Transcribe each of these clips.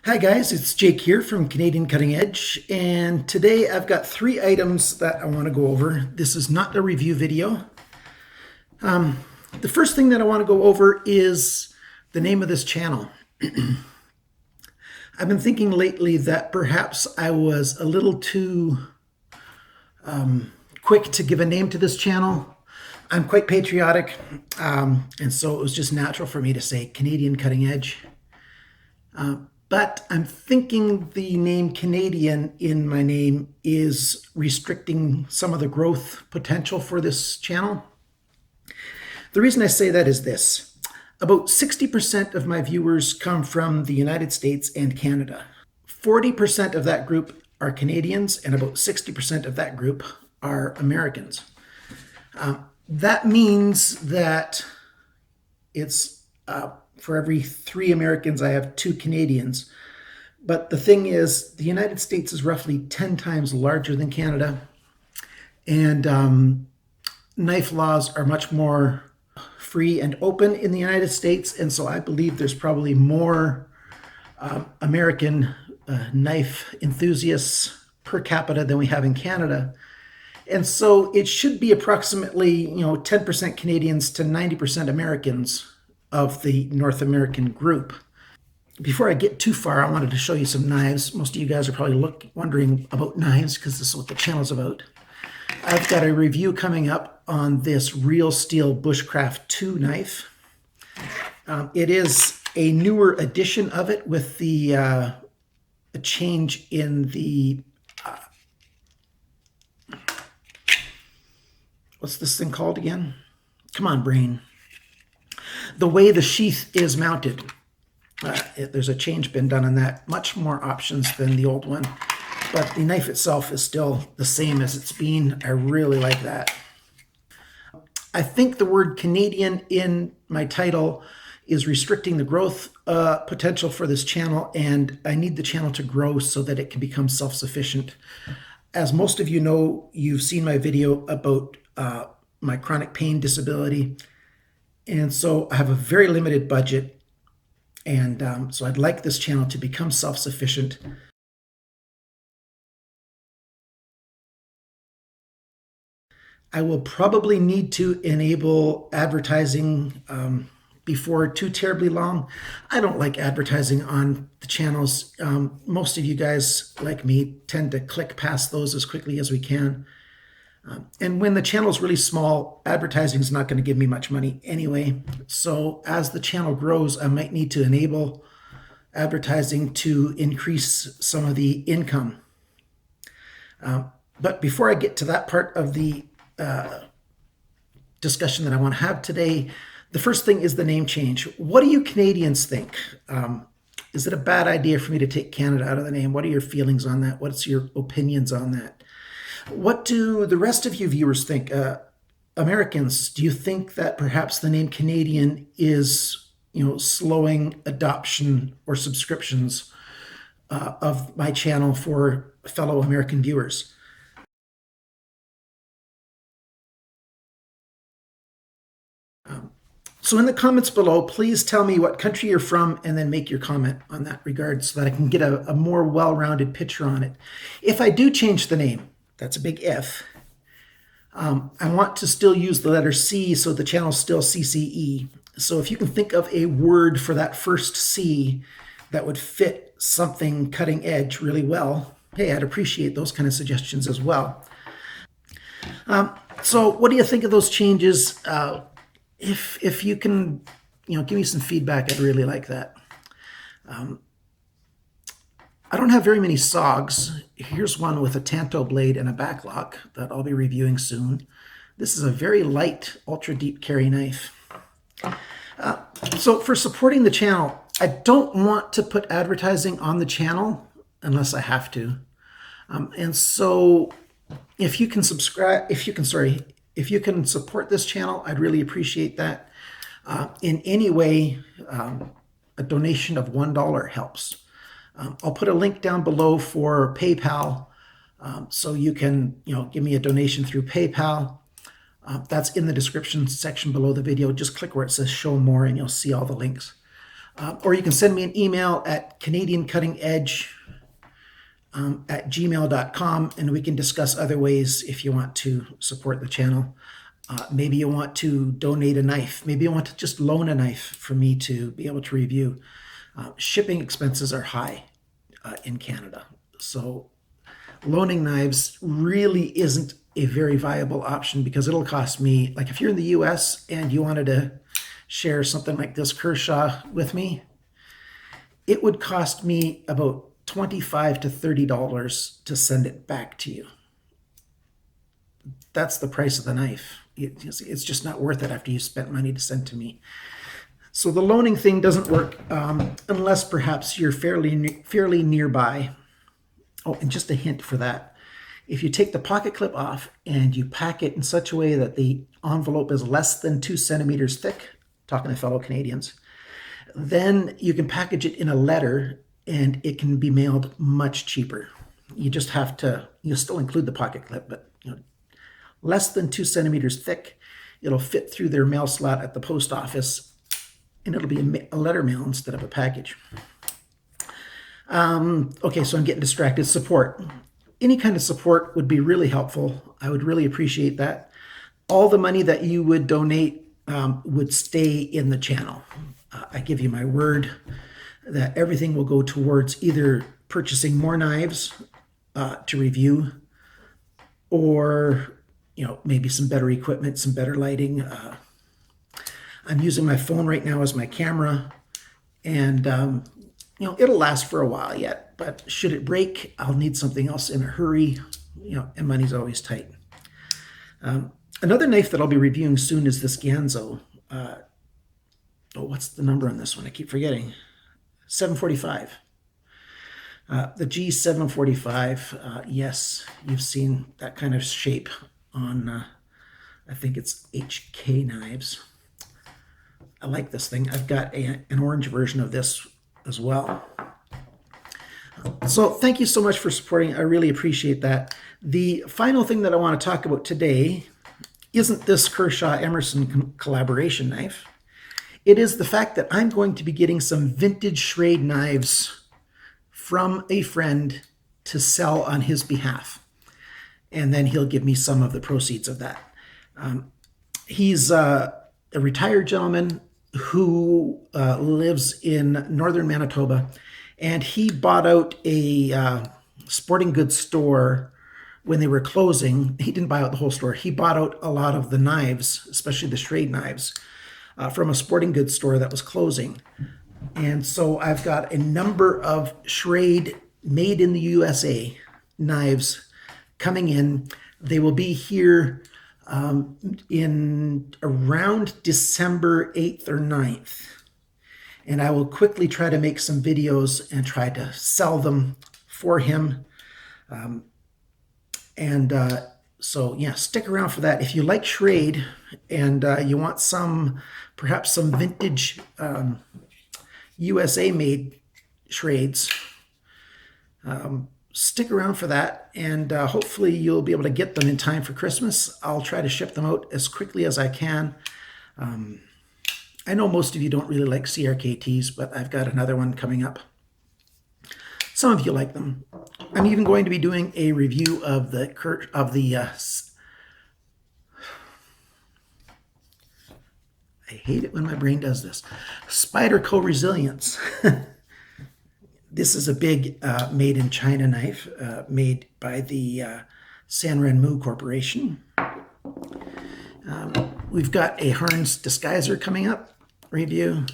Hi guys, it's Jake here from Canadian Cutting Edge, and today I've got 3 items that I want to go over. This is not a review video. The first thing that I want to go over is the name of this channel. I've been thinking lately that perhaps I was a little too quick to give a name to this channel. I'm quite patriotic, and so it was just natural for me to say Canadian Cutting Edge. But I'm thinking the name Canadian in my name is restricting some of the growth potential for this channel. The reason I say that is this. About 60% of my viewers come from the United States and Canada. 40% of that group are Canadians, and about 60% of that group are Americans. That means that it's for every 3 Americans, I have 2 Canadians. But the thing is, the United States is roughly 10 times larger than Canada. And knife laws are much more free and open in the United States. And so I believe there's probably more American knife enthusiasts per capita than we have in Canada. And so it should be approximately, 10% Canadians to 90% Americans of the North American group. Before I get too far, I wanted to show you some knives. Most of you guys are probably wondering about knives because this is what the channel's about. I've got a review coming up on this Real Steel Bushcraft 2 knife. It is a newer edition of it with the a change in the what's this thing called again? Come on, brain. The way the sheath is mounted. There's a change been done on that. Much more options than the old one. But the knife itself is still the same as it's been. I really like that. I think the word Canadian in my title is restricting the growth potential for this channel, and I need the channel to grow so that it can become self-sufficient. As most of you know, you've seen my video about my chronic pain disability. And so I have a very limited budget, and so I'd like this channel to become self-sufficient. I will probably need to enable advertising before too terribly long. I don't like advertising on the channels. Most of you guys, like me, tend to click past those as quickly as we can. And when the channel is really small, advertising is not going to give me much money anyway. So as the channel grows, I might need to enable advertising to increase some of the income. But before I get to that part of the discussion that I want to have today, the first thing is the name change. What do you Canadians think? Is it a bad idea for me to take Canada out of the name? What are your feelings on that? What's your opinions on that? What do the rest of you viewers think? Americans, do you think that perhaps the name Canadian is, slowing adoption or subscriptions of my channel for fellow American viewers? So in the comments below, please tell me what country you're from and then make your comment on that regard so that I can get a more well-rounded picture on it. If I do change the name, that's a big if. I want to still use the letter C, so the channel's still CCE. So if you can think of a word for that first C that would fit something cutting edge really well, hey, I'd appreciate those kind of suggestions as well. So what do you think of those changes? If you can, give me some feedback, I'd really like that. I don't have very many SOGs. Here's one with a Tanto blade and a backlock that I'll be reviewing soon. This is a very light, ultra deep carry knife. So for supporting the channel, I don't want to put advertising on the channel unless I have to. And so if you can subscribe, if you can support this channel, I'd really appreciate that. In any way, a donation of $1 helps. I'll put a link down below for PayPal, so you can, give me a donation through PayPal. That's in the description section below the video. Just click where it says show more and you'll see all the links. Or you can send me an email at canadiancuttingedge@gmail.com, and we can discuss other ways if you want to support the channel. Maybe you want to donate a knife. Maybe you want to just loan a knife for me to be able to review. Shipping expenses are high in Canada, so loaning knives really isn't a very viable option because it'll cost me, like if you're in the US and you wanted to share something like this Kershaw with me, it would cost me about $25 to $30 to send it back to you. That's the price of the knife. It's just not worth it after you spent money to send to me. So the loaning thing doesn't work unless perhaps you're fairly nearby. Oh, and just a hint for that. If you take the pocket clip off and you pack it in such a way that the envelope is less than 2 centimeters thick, talking to fellow Canadians, then you can package it in a letter and it can be mailed much cheaper. You just have to, you'll still include the pocket clip, but less than 2 centimeters thick. It'll fit through their mail slot at the post office, and it'll be a letter mail instead of a package. Okay, so I'm getting distracted. Support. Any kind of support would be really helpful. I would really appreciate that. All the money that you would donate would stay in the channel. I give you my word that everything will go towards either purchasing more knives to review, or maybe some better equipment, some better lighting. I'm using my phone right now as my camera, and it'll last for a while yet, but should it break, I'll need something else in a hurry, and money's always tight. Another knife that I'll be reviewing soon is this Ganzo. What's the number on this one? I keep forgetting. 745. The G745, yes, you've seen that kind of shape on, I think it's HK knives. I like this thing. I've got an orange version of this as well. So thank you so much for supporting. I really appreciate that. The final thing that I want to talk about today isn't this Kershaw Emerson collaboration knife. It is the fact that I'm going to be getting some vintage Schrade knives from a friend to sell on his behalf. And then he'll give me some of the proceeds of that. He's a retired gentleman who lives in northern Manitoba, and he bought out a sporting goods store when they were closing. He didn't buy out the whole store. He bought out a lot of the knives, especially the Schrade knives, from a sporting goods store that was closing. And so I've got a number of Schrade made in the USA knives coming in. They will be here in around December 8th or 9th. And I will quickly try to make some videos and try to sell them for him. So yeah, stick around for that. If you like Schrade and you want perhaps some vintage USA made Schrades, stick around for that, and hopefully you'll be able to get them in time for Christmas. I'll try to ship them out as quickly as I can. I know most of you don't really like CRKTs, but I've got another one coming up. Some of you like them. I'm even going to be doing a review of the I hate it when my brain does this. Spyderco Resilience. This is a big made in China knife made by the Sanrenmu Corporation. We've got a Harns Disguiser coming up review,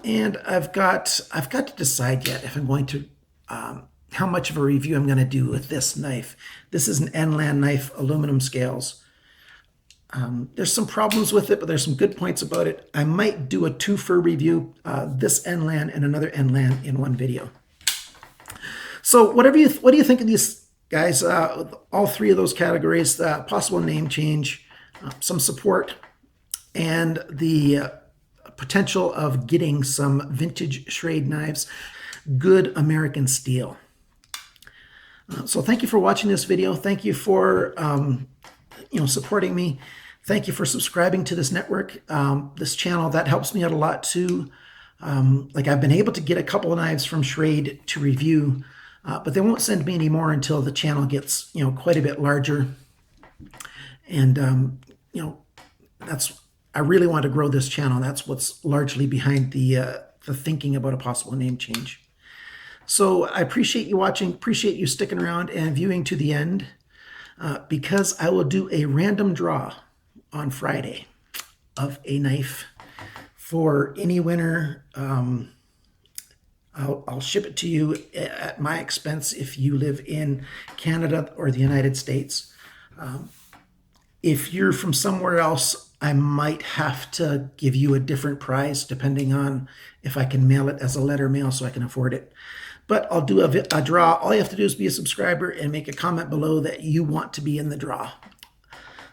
and I've got to decide yet if I'm going to how much of a review I'm going to do with this knife. This is an NLAN knife, aluminum scales. There's some problems with it, but there's some good points about it. I might do a two-fer review, this NLAN and another NLAN in one video. So what do you think of these guys? All three of those categories: possible name change, some support, and the potential of getting some vintage Schrade knives, good American steel. So thank you for watching this video. Thank you for supporting me. Thank you for subscribing to this network, this channel. That helps me out a lot too. Like I've been able to get a couple of knives from Schrade to review, but they won't send me any more until the channel gets, quite a bit larger. And, I really want to grow this channel. That's what's largely behind the thinking about a possible name change. So I appreciate you watching, appreciate you sticking around and viewing to the end, because I will do a random draw on Friday of a knife for any winner. I'll ship it to you at my expense if you live in Canada or the United States. If you're from somewhere else, I might have to give you a different price depending on if I can mail it as a letter mail so I can afford it. But I'll do a draw. All you have to do is be a subscriber and make a comment below that you want to be in the draw.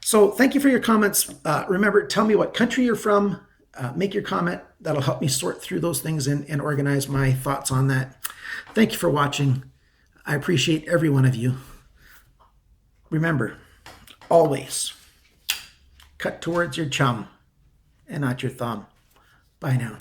So thank you for your comments. Remember, tell me what country you're from. Make your comment. That'll help me sort through those things and organize my thoughts on that. Thank you for watching. I appreciate every one of you. Remember, always cut towards your chum and not your thumb. Bye now.